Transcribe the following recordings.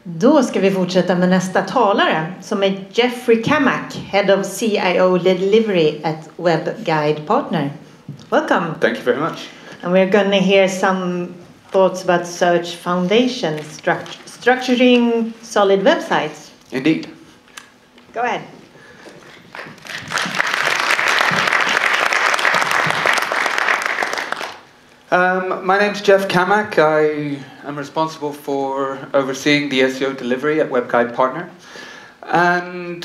Då ska vi fortsätta med nästa talare som är Jeffrey Cammack, Head of CIO Delivery at Webguide Partner. Welcome. Thank you very much. And we're going to hear some thoughts about search foundation, structuring solid websites. Indeed. Go ahead. My name's Jeff Cammack. I am responsible for overseeing the SEO delivery at Webguide Partner. And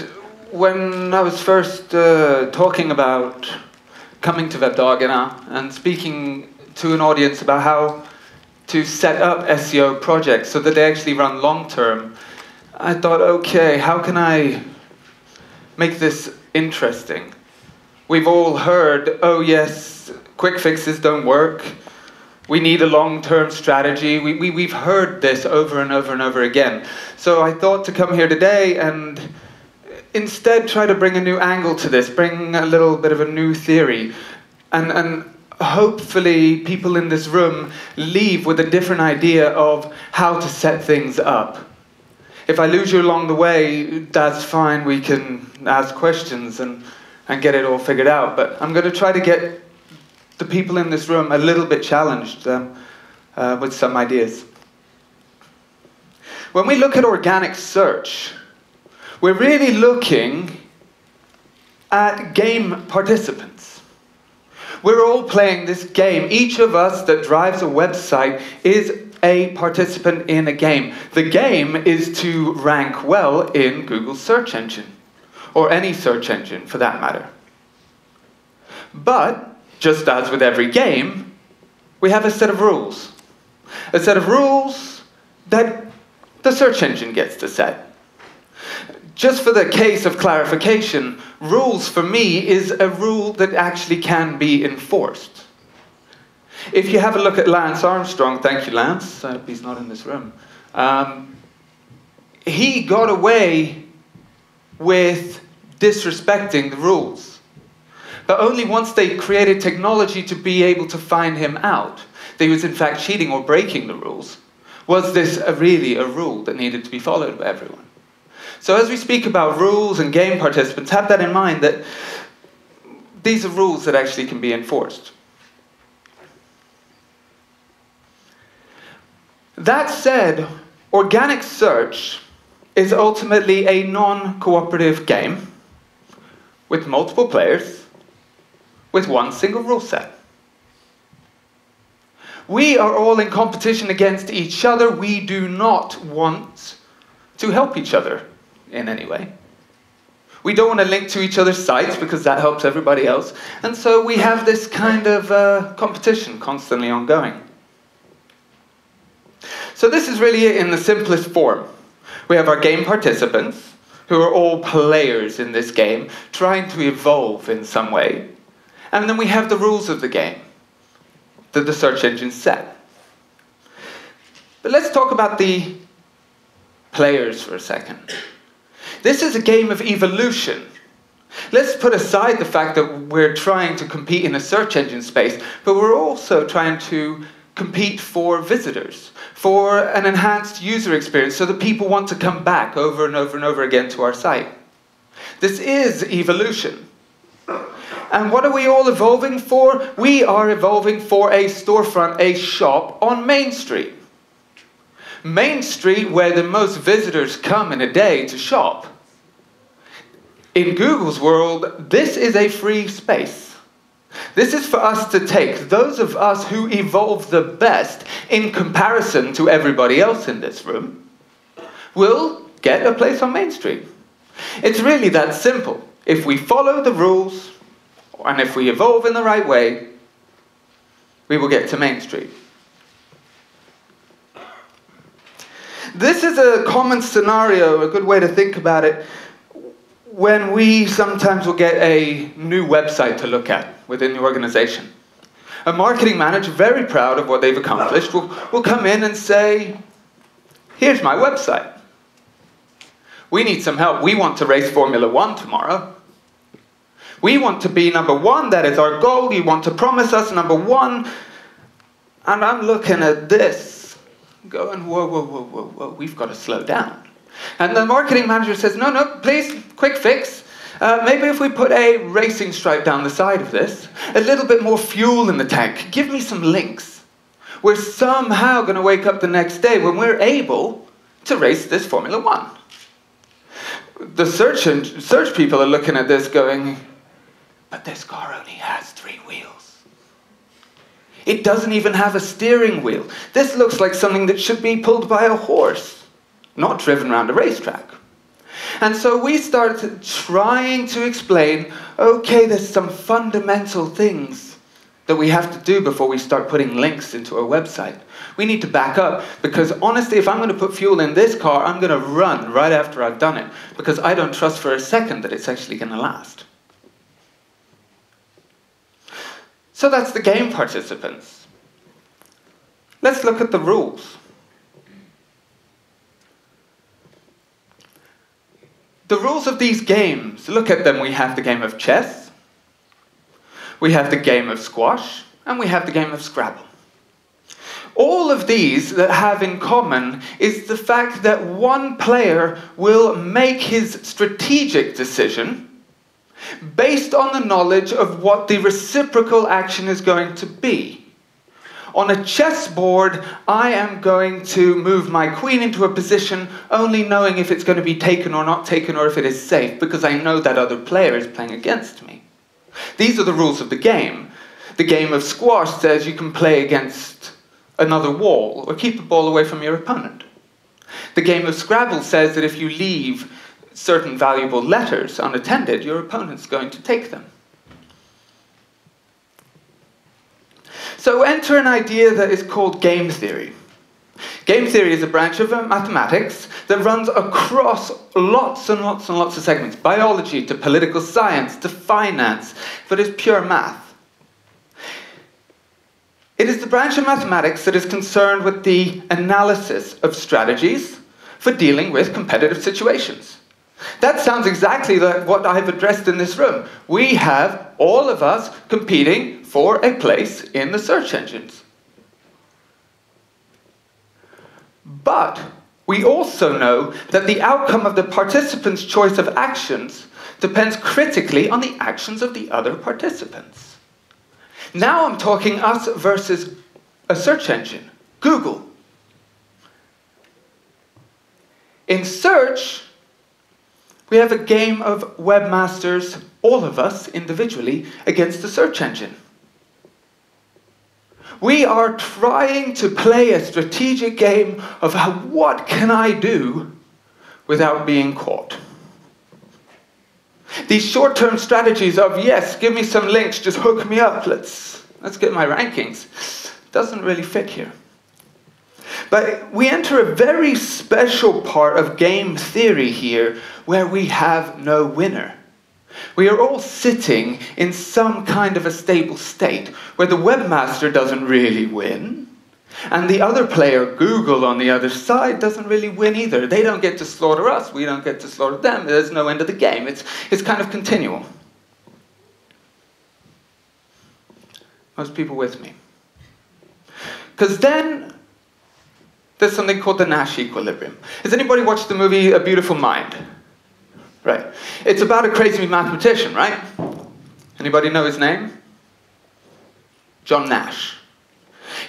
when I was first talking about coming to Webbdagarna and speaking to an audience about how to set up SEO projects so that they actually run long-term, I thought, okay, how can I make this interesting? We've all heard, oh yes, quick fixes don't work. We need a long-term strategy. We've heard this over and over and over again. So I thought to come here today and instead try to bring a new angle to this, bring a little bit of a new theory, and hopefully people in this room leave with a different idea of how to set things up. If I lose you along the way, that's fine. We can ask questions and get it all figured out. But I'm going to try to get the people in this room a little bit challenged with some ideas. When we look at organic search, we're really looking at game participants. We're all playing this game. Each of us that drives a website is a participant in a game. The game is to rank well in Google's search engine, or any search engine for that matter. But just as with every game, we have a set of rules. A set of rules that the search engine gets to set. Just for the case of clarification, rules for me is a rule that actually can be enforced. If you have a look at Lance Armstrong, thank you Lance, I hope he's not in this room. He got away with disrespecting the rules. But only once they created technology to be able to find him out, that he was in fact cheating or breaking the rules, was this really a rule that needed to be followed by everyone. So as we speak about rules and game participants, have that in mind that these are rules that actually can be enforced. That said, organic search is ultimately a non-cooperative game with multiple players, with one single rule set. We are all in competition against each other. We do not want to help each other in any way. We don't want to link to each other's sites because that helps everybody else. And so we have this kind of competition constantly ongoing. So this is really it in the simplest form. We have our game participants, who are all players in this game, trying to evolve in some way. And then we have the rules of the game that the search engine set. But let's talk about the players for a second. This is a game of evolution. Let's put aside the fact that we're trying to compete in a search engine space, but we're also trying to compete for visitors, for an enhanced user experience so that people want to come back over and over and over again to our site. This is evolution. And what are we all evolving for? We are evolving for a storefront, a shop on Main Street. Main Street, where the most visitors come in a day to shop. In Google's world, this is a free space. This is for us to take. Those of us who evolve the best in comparison to everybody else in this room will get a place on Main Street. It's really that simple. If we follow the rules, and if we evolve in the right way, we will get to Main Street. This is a common scenario, a good way to think about it, when we sometimes will get a new website to look at within the organization. A marketing manager, very proud of what they've accomplished, will come in and say, here's my website. We need some help. We want to race Formula 1 tomorrow. We want to be number one. That is our goal. You want to promise us number one. And I'm looking at this. going, whoa, whoa, whoa, whoa, whoa, we've got to slow down. And the marketing manager says, no, no, please, quick fix. Maybe if we put a racing stripe down the side of this, a little bit more fuel in the tank, give me some links. We're somehow going to wake up the next day when we're able to race this Formula One. The search people are looking at this going, but this car only has 3 wheels. It doesn't even have a steering wheel. This looks like something that should be pulled by a horse, not driven around a racetrack. And so we started trying to explain, okay, there's some fundamental things that we have to do before we start putting links into our website. We need to back up, because honestly, if I'm going to put fuel in this car, I'm going to run right after I've done it, because I don't trust for a second that it's actually going to last. So that's the game participants. Let's look at the rules. The rules of these games, look at them. We have the game of chess, we have the game of squash, and we have the game of Scrabble. All of these that have in common is the fact that one player will make his strategic decision based on the knowledge of what the reciprocal action is going to be. On a chessboard, I am going to move my queen into a position only knowing if it's going to be taken or not taken, or if it is safe, because I know that other player is playing against me. These are the rules of the game. The game of squash says you can play against another wall or keep the ball away from your opponent. The game of Scrabble says that if you leave certain valuable letters unattended, your opponent's going to take them. So enter an idea that is called game theory. Game theory is a branch of mathematics that runs across lots and lots and lots of segments. Biology to political science to finance, but it's pure math. It is the branch of mathematics that is concerned with the analysis of strategies for dealing with competitive situations. That sounds exactly like what I've addressed in this room. We have all of us competing for a place in the search engines. But we also know that the outcome of the participants' choice of actions depends critically on the actions of the other participants. Now I'm talking us versus a search engine, Google. In search, we have a game of webmasters, all of us individually, against the search engine. We are trying to play a strategic game of what can I do without being caught. These short-term strategies of, yes, give me some links, just hook me up, let's get my rankings, doesn't really fit here. But we enter a very special part of game theory here where we have no winner. We are all sitting in some kind of a stable state where the webmaster doesn't really win, and the other player, Google, on the other side, doesn't really win either. They don't get to slaughter us, we don't get to slaughter them. There's no end of the game. It's kind of continual. Most people with me? Because then there's something called the Nash equilibrium. Has anybody watched the movie A Beautiful Mind? Right. It's about a crazy mathematician, right? Anybody know his name? John Nash.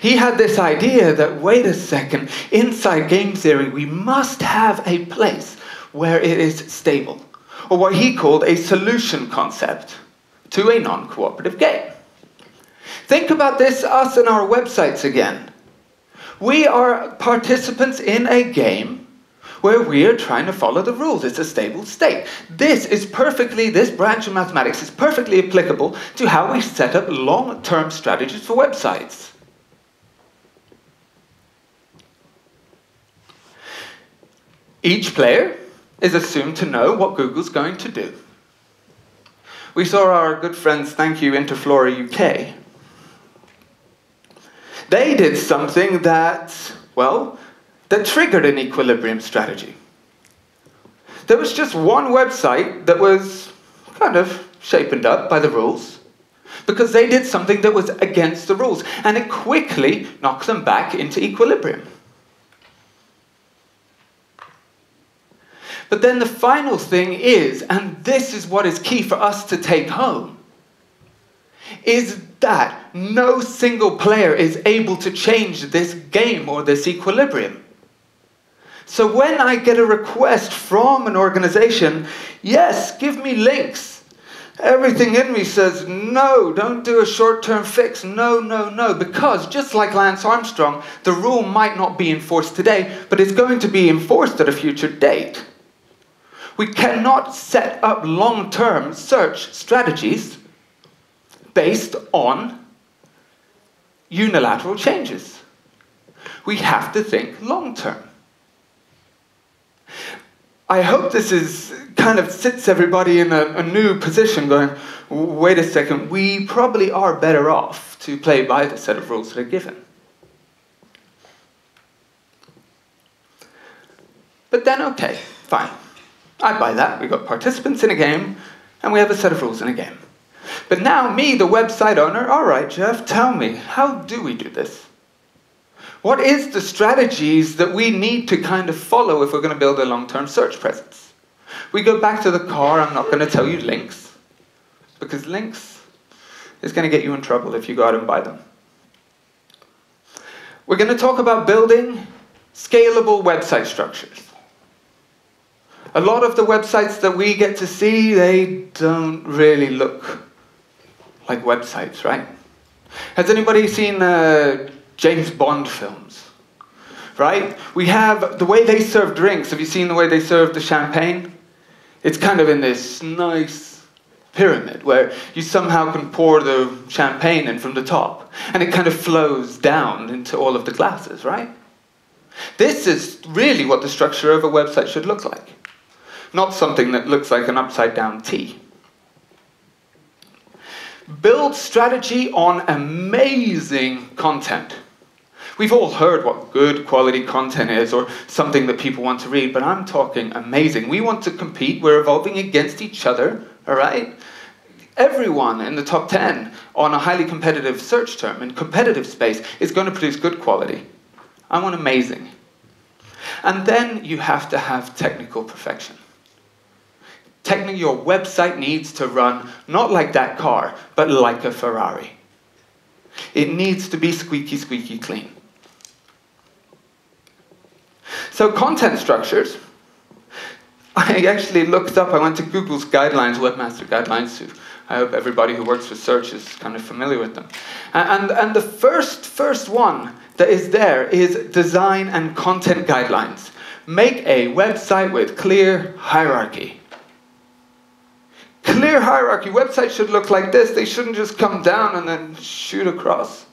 He had this idea that, wait a second, inside game theory, we must have a place where it is stable, or what he called a solution concept to a non-cooperative game. Think about this, us and our websites again. We are participants in a game where we are trying to follow the rules. It's a stable state. This branch of mathematics is perfectly applicable to how we set up long-term strategies for websites. Each player is assumed to know what Google's going to do. We saw our good friends, thank you, Interflora UK. They did something that, well, that triggered an equilibrium strategy. There was just one website that was kind of shapen up by the rules because they did something that was against the rules, and it quickly knocked them back into equilibrium. But then the final thing is, and this is what is key for us to take home, is that no single player is able to change this game or this equilibrium. So when I get a request from an organization, yes, give me links. Everything in me says, no, don't do a short-term fix. No, no, no. Because just like Lance Armstrong, the rule might not be enforced today, but it's going to be enforced at a future date. We cannot set up long-term search strategies based on unilateral changes. We have to think long-term. I hope this is kind of sits everybody in a new position going, wait a second, we probably are better off to play by the set of rules that are given. But then, okay, fine. I buy that. We've got participants in a game, and we have a set of rules in a game. But now, me, the website owner, all right, Jeff, tell me, how do we do this? What is the strategies that we need to kind of follow if we're going to build a long-term search presence? We go back to the car. I'm not going to tell you links, because links is going to get you in trouble if you go out and buy them. We're going to talk about building scalable website structures. A lot of the websites that we get to see, they don't really look like websites, right? Has anybody seen James Bond films? Right? We have the way they serve drinks. Have you seen the way they serve the champagne? It's kind of in this nice pyramid where you somehow can pour the champagne in from the top, and it kind of flows down into all of the glasses, right? This is really what the structure of a website should look like. Not something that looks like an upside-down T. Build strategy on amazing content. We've all heard what good quality content is, or something that people want to read, but I'm talking amazing. We want to compete. We're evolving against each other, all right? Everyone in the top 10 on a highly competitive search term in competitive space is going to produce good quality. I want amazing. And then you have to have technical perfection. Technically, your website needs to run not like that car, but like a Ferrari. It needs to be squeaky, squeaky clean. So content structures. I actually looked up, I went to Google's guidelines, Webmaster Guidelines. I hope everybody who works with search is kind of familiar with them. And the first one that is there is design and content guidelines. Make a website with clear hierarchy. Clear hierarchy. Websites should look like this. They shouldn't just come down and then shoot across.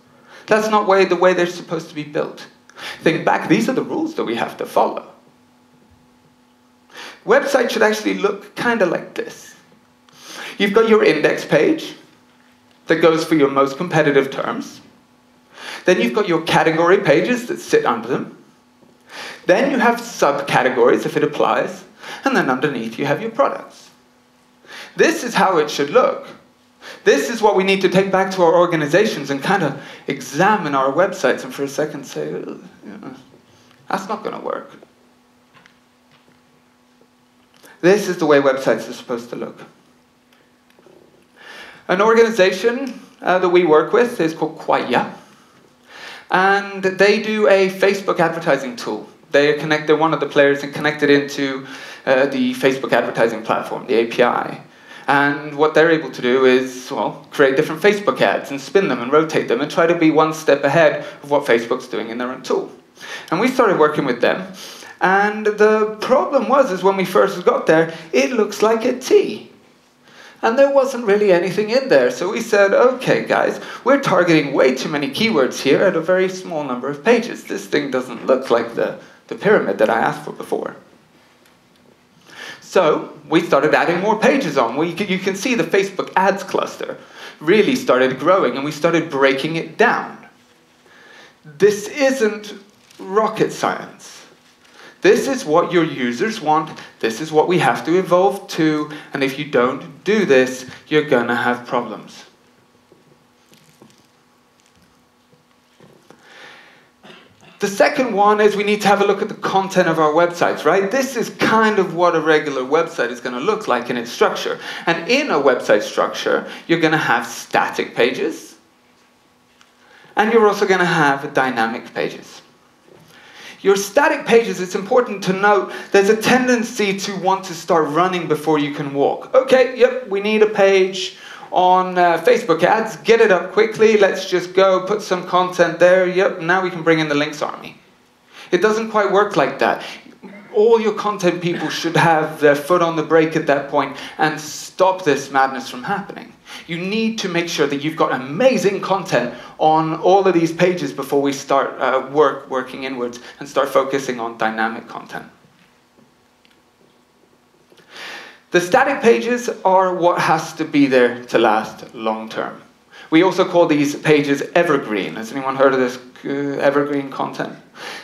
That's not the way they're supposed to be built. Think back. These are the rules that we have to follow. Websites should actually look kind of like this. You've got your index page that goes for your most competitive terms. Then you've got your category pages that sit under them. Then you have subcategories if it applies. And then underneath you have your products. This is how it should look. This is what we need to take back to our organizations and kind of examine our websites and for a second say, that's not going to work. This is the way websites are supposed to look. An organization that we work with is called Quaya. And they do a Facebook advertising tool. They're one of the players and connected into the Facebook advertising platform, the API. And what they're able to do is, well, create different Facebook ads and spin them and rotate them and try to be one step ahead of what Facebook's doing in their own tool. And we started working with them. And the problem is when we first got there, it looks like a T. And there wasn't really anything in there. So we said, okay, guys, we're targeting way too many keywords here at a very small number of pages. This thing doesn't look like the pyramid that I asked for before. So we started adding more pages on. You can see the Facebook ads cluster really started growing, and we started breaking it down. This isn't rocket science. This is what your users want. This is what we have to evolve to. And if you don't do this, you're going to have problems. The second one is we need to have a look at the content of our websites, right? This is kind of what a regular website is going to look like in its structure. And in a website structure, you're going to have static pages, and you're also going to have dynamic pages. Your static pages, it's important to note, there's a tendency to want to start running before you can walk. Okay, yep, we need a page on Facebook ads, get it up quickly, let's just go, put some content there, yep, now we can bring in the links army. It doesn't quite work like that. All your content people should have their foot on the brake at that point and stop this madness from happening. You need to make sure that you've got amazing content on all of these pages before we start working inwards and start focusing on dynamic content. The static pages are what has to be there to last long term. We also call these pages evergreen. Has anyone heard of this evergreen content?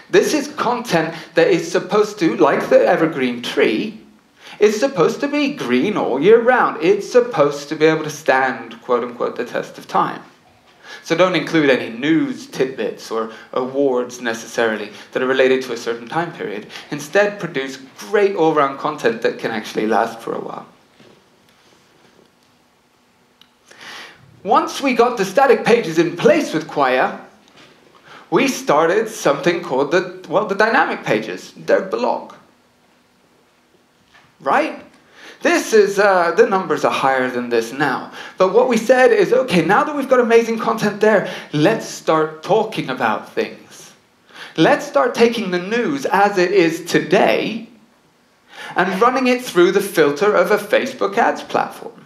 This is content that is supposed to, like the evergreen tree, is supposed to be green all year round. It's supposed to be able to stand, quote unquote, the test of time. So don't include any news tidbits or awards necessarily that are related to a certain time period. Instead, produce great all-round content that can actually last for a while. Once we got the static pages in place with Quia, we started something called the dynamic pages, their blog. Right? This is, the numbers are higher than this now. But what we said is, okay, now that we've got amazing content there, let's start talking about things. Let's start taking the news as it is today and running it through the filter of a Facebook ads platform.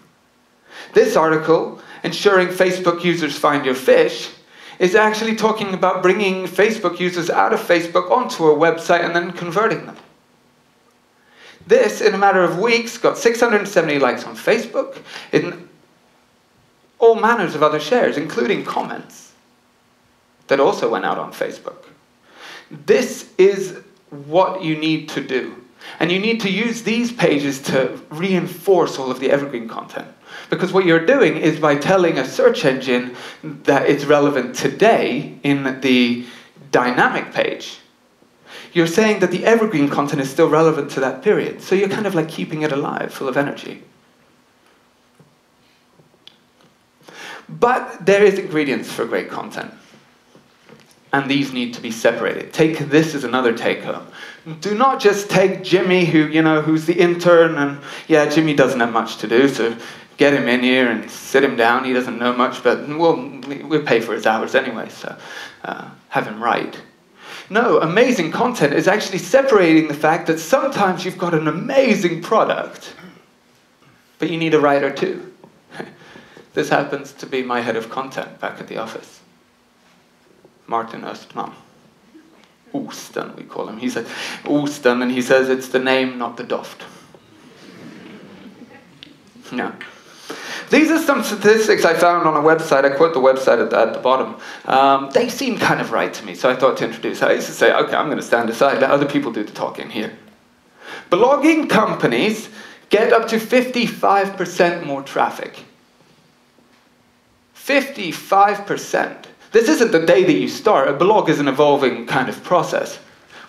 This article, Ensuring Facebook Users Find Your Fish, is actually talking about bringing Facebook users out of Facebook onto a website and then converting them. This, in a matter of weeks, got 670 likes on Facebook, in all manners of other shares, including comments, that also went out on Facebook. This is what you need to do. And you need to use these pages to reinforce all of the evergreen content. Because what you're doing is by telling a search engine that it's relevant today in the dynamic page, you're saying that the evergreen content is still relevant to that period. So you're kind of like keeping it alive, full of energy. But there is ingredients for great content. And these need to be separated. Take this as another take home. Do not just take Jimmy, who's the intern, and yeah, Jimmy doesn't have much to do, so get him in here and sit him down. He doesn't know much, but we'll pay for his hours anyway, so have him write. No, amazing content is actually separating the fact that sometimes you've got an amazing product, but you need a writer too. This happens to be my head of content back at the office. Martin Östman. Osten, we call him. He said Osten, and he says it's the name, not the doft. Yeah. These are some statistics I found on a website. I quote the website at the bottom. They seem kind of right to me, so I thought to introduce. I used to say, okay, I'm going to stand aside, let other people do the talking here. Blogging companies get up to 55% more traffic. 55%. This isn't the day that you start. A blog is an evolving kind of process.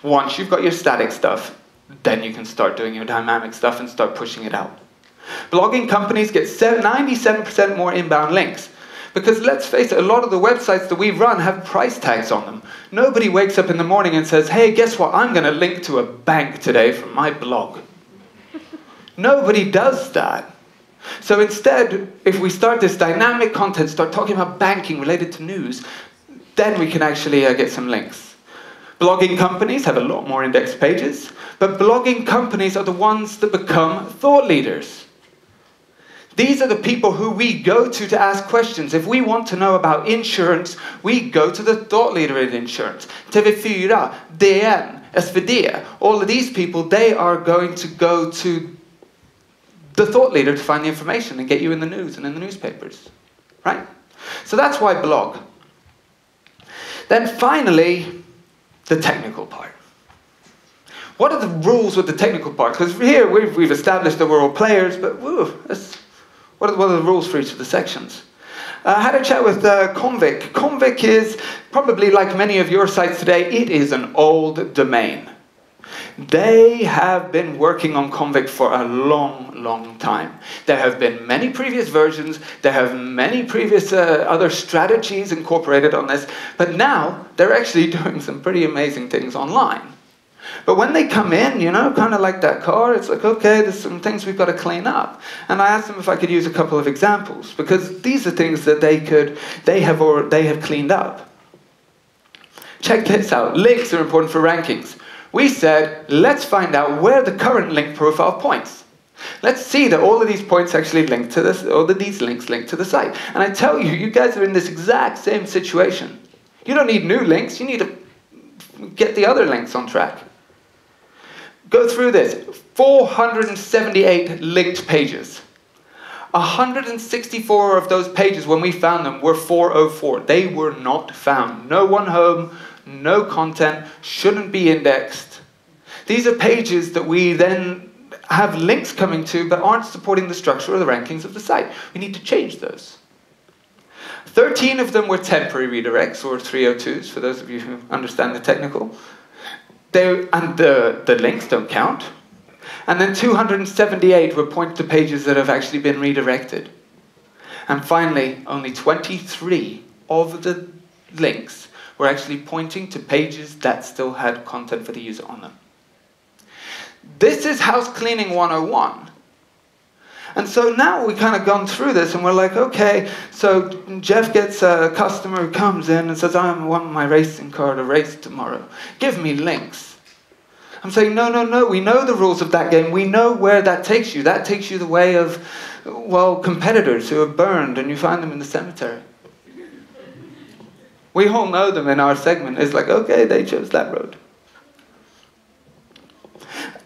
Once you've got your static stuff, then you can start doing your dynamic stuff and start pushing it out. Blogging companies get 97% more inbound links. Because let's face it, a lot of the websites that we run have price tags on them. Nobody wakes up in the morning and says, hey, guess what? I'm going to link to a bank today from my blog. Nobody does that. So instead, if we start this dynamic content, start talking about banking related to news, then we can actually get some links. Blogging companies have a lot more index pages, but blogging companies are the ones that become thought leaders. These are the people who we go to ask questions. If we want to know about insurance, we go to the thought leader in insurance. TV4, DN, SvD, all of these people, they are going to go to the thought leader to find the information and get you in the news and in the newspapers, right? So that's why blog. Then finally, the technical part. What are the rules with the technical part? Because here we've established that we're all players, but what are the rules for each of the sections? I had a chat with Cammack. Cammack is probably like many of your sites today, it is an old domain. They have been working on Cammack for a long, long time. There have been many previous versions, there have many previous other strategies incorporated on this, but now they're actually doing some pretty amazing things online. But when they come in, you know, kind of like that car, it's like, okay, there's some things we've got to clean up. And I asked them if I could use a couple of examples, because these are things that they have cleaned up. Check this out. Links are important for rankings. We said, let's find out where the current link profile points. Let's see that all of these points actually link to this, all of these links link to the site. And I tell you, you guys are in this exact same situation. You don't need new links, you need to get the other links on track. Go through this. 478 linked pages. 164 of those pages, when we found them, were 404. They were not found. No one home, no content, shouldn't be indexed. These are pages that we then have links coming to, but aren't supporting the structure or the rankings of the site. We need to change those. 13 of them were temporary redirects, or 302s, for those of you who understand the technical. The links don't count. And then 278 were pointing to pages that have actually been redirected. And finally, only 23 of the links were actually pointing to pages that still had content for the user on them. This is house cleaning 101. And so now we've kind of gone through this and we're like, okay, so Jeff gets a customer who comes in and says, I want my racing car to race tomorrow. Give me links. I'm saying, no, we know the rules of that game. We know where that takes you. That takes you the way of, well, competitors who are burned and you find them in the cemetery. We all know them in our segment. It's like, okay, they chose that road.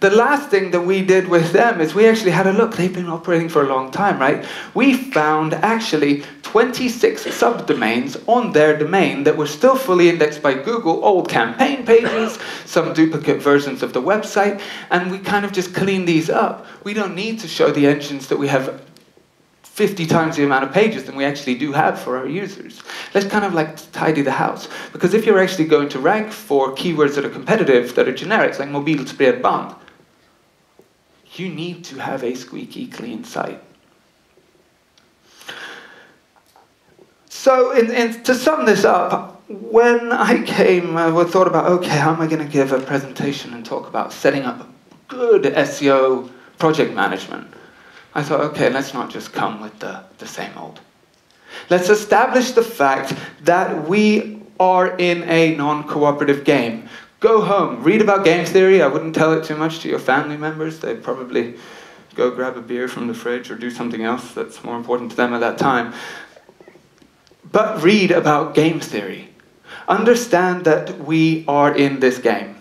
The last thing that we did with them is we actually had a look. They've been operating for a long time, right? We found actually 26 subdomains on their domain that were still fully indexed by Google, old campaign pages, some duplicate versions of the website, and we kind of just cleaned these up. We don't need to show the engines that we have 50 times the amount of pages than we actually do have for our users. Let's kind of like tidy the house. Because if you're actually going to rank for keywords that are competitive, that are generics, like mobilsbredband, you need to have a squeaky clean site. So to sum this up, when I came, I thought about, okay, how am I going to give a presentation and talk about setting up good SEO project management? I thought, okay, let's not just come with the same old. Let's establish the fact that we are in a non-cooperative game. Go home, read about game theory. I wouldn't tell it too much to your family members. They'd probably go grab a beer from the fridge or do something else that's more important to them at that time. But read about game theory. Understand that we are in this game.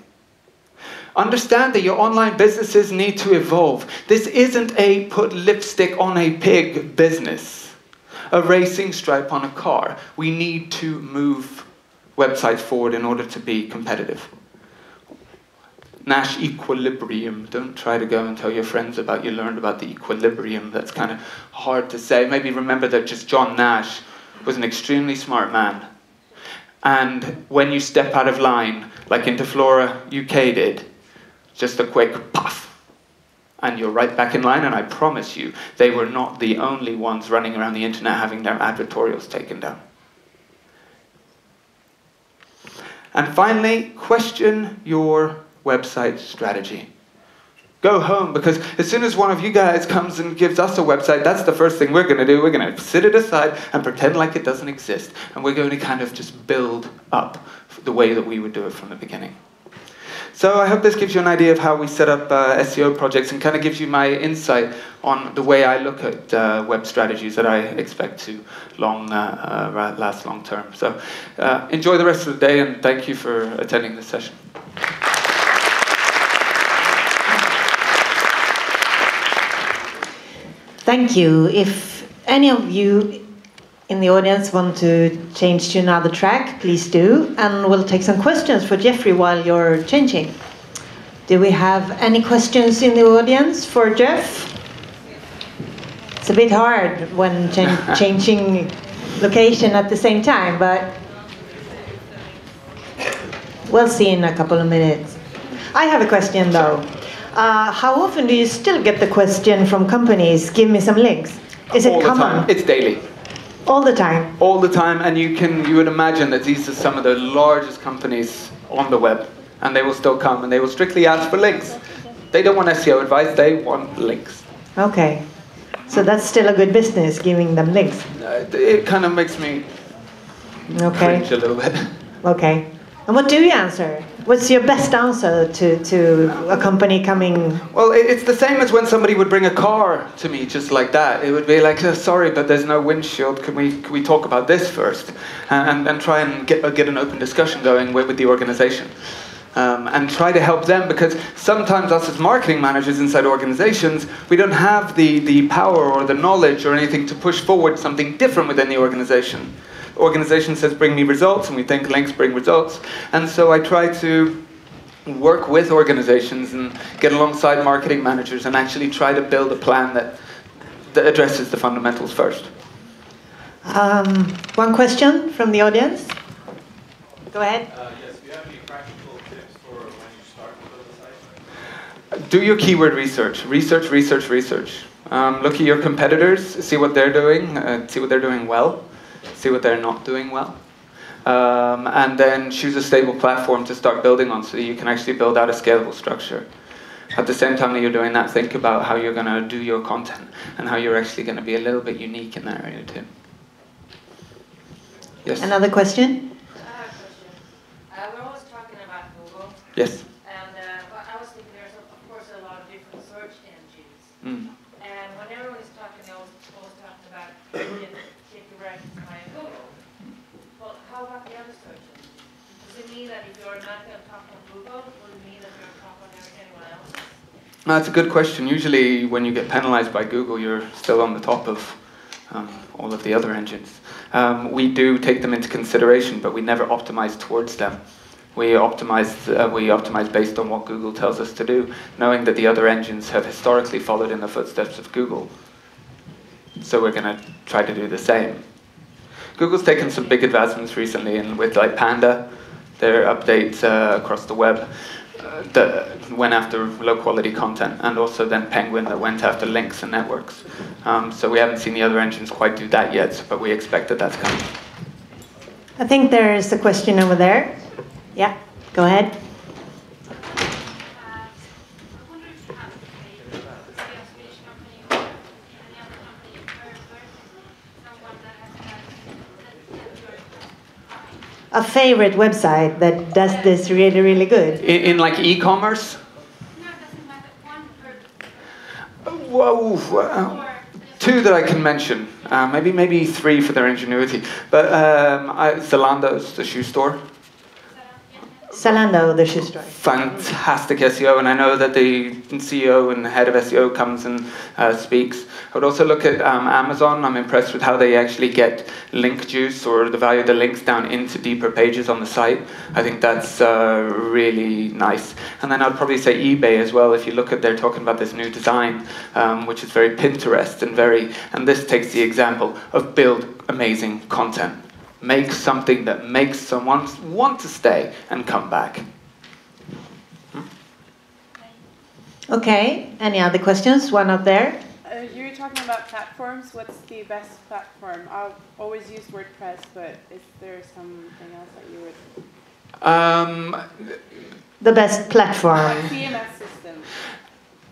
Understand that your online businesses need to evolve. This isn't a put lipstick on a pig business, a racing stripe on a car. We need to move websites forward in order to be competitive. Nash equilibrium. Don't try to go and tell your friends about you learned about the equilibrium. That's kind of hard to say. Maybe remember that just John Nash was an extremely smart man. And when you step out of line, like Interflora UK did, just a quick puff, and you're right back in line, and I promise you, they were not the only ones running around the internet having their advertorials taken down. And finally, question your website strategy. Go home, because as soon as one of you guys comes and gives us a website, that's the first thing we're going to do. We're going to sit it aside and pretend like it doesn't exist. And we're going to kind of just build up the way that we would do it from the beginning. So I hope this gives you an idea of how we set up SEO projects and kind of gives you my insight on the way I look at web strategies that I expect to last long term. So enjoy the rest of the day, and thank you for attending this session. Thank you. If any of you in the audience want to change to another track, please do. And we'll take some questions for Jeffrey while you're changing. Do we have any questions in the audience for Jeff? It's a bit hard when changing location at the same time, but we'll see in a couple of minutes. I have a question though. How often do you still get the question from companies, give me some links? Is it common? All the time. It's daily. All the time? All the time, and you would imagine that these are some of the largest companies on the web, and they will still come and they will strictly ask for links. They don't want SEO advice, they want links. Okay. So that's still a good business, giving them links? It kind of makes me cringe a little bit. Okay. And what do you answer? What's your best answer to a company coming? Well, it's the same as when somebody would bring a car to me just like that. It would be like, oh, sorry, but there's no windshield. Can we talk about this first? And try and get an open discussion going with the organization. And try to help them, because sometimes us as marketing managers inside organizations, we don't have the power or the knowledge or anything to push forward something different within the organization. The organization says, bring me results, and we think links bring results. And so I try to work with organizations and get alongside marketing managers and actually try to build a plan that addresses the fundamentals first. One question from the audience. Go ahead. Yes, do you have any practical tips for when you start to build a site? Do your keyword research. Research. Look at your competitors, see what they're doing, see what they're doing well, see what they're not doing well. And then choose a stable platform to start building on so that you can actually build out a scalable structure. At the same time that you're doing that, think about how you're going to do your content and how you're actually going to be a little bit unique in that area too. Yes? Another question? I have a question. We're always talking about Google. Yes. And I was thinking there's, of course, a lot of different search engines. Mm. And when everyone is talking, they're always talking about get you ranked by Google. Well, how about the other search engines? Does it mean that if you're not on top of Google, will it mean that you're on top of anyone else? That's a good question. Usually when you get penalized by Google, you're still on the top of all of the other engines. We do take them into consideration, but we never optimize towards them. We optimize based on what Google tells us to do, knowing that the other engines have historically followed in the footsteps of Google. So we're going to try to do the same. Google's taken some big advancements recently, and with like Panda, their updates across the web that went after low-quality content, and also then Penguin that went after links and networks. So we haven't seen the other engines quite do that yet, but we expect that that's coming. I think there is a question over there. Yeah, go ahead. A favorite website that does this really, really good? In like e-commerce? No, it doesn't matter. One per... Whoa. Two that I can mention. Maybe three for their ingenuity. But Zalando's, the shoe store. Zalando, the shoe store. Fantastic SEO, and I know that the CEO and head of SEO comes and speaks. I would also look at Amazon. I'm impressed with how they actually get link juice, or the value of the links, down into deeper pages on the site. I think that's really nice. And then I'd probably say eBay as well. If you look at, they're talking about this new design, which is very Pinterest and this takes the example of build amazing content. Make something that makes someone want to stay and come back. Okay, any other questions? One up there. You were talking about platforms. What's the best platform? I've always used WordPress, but is there something else that you would... The best platform. CMS system.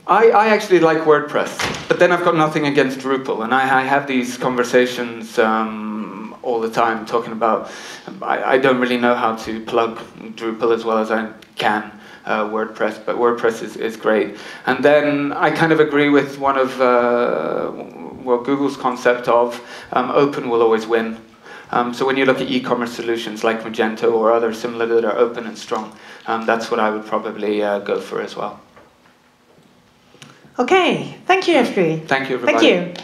I actually like WordPress, but then I've got nothing against Drupal, and I have these conversations all the time talking about, I don't really know how to plug Drupal as well as I can WordPress, but WordPress is great. And then I kind of agree with one of Google's concept of open will always win. So when you look at e-commerce solutions like Magento or others similar that are open and strong, that's what I would probably go for as well. Okay, thank you, Jeffrey. Thank you, everybody. Thank you.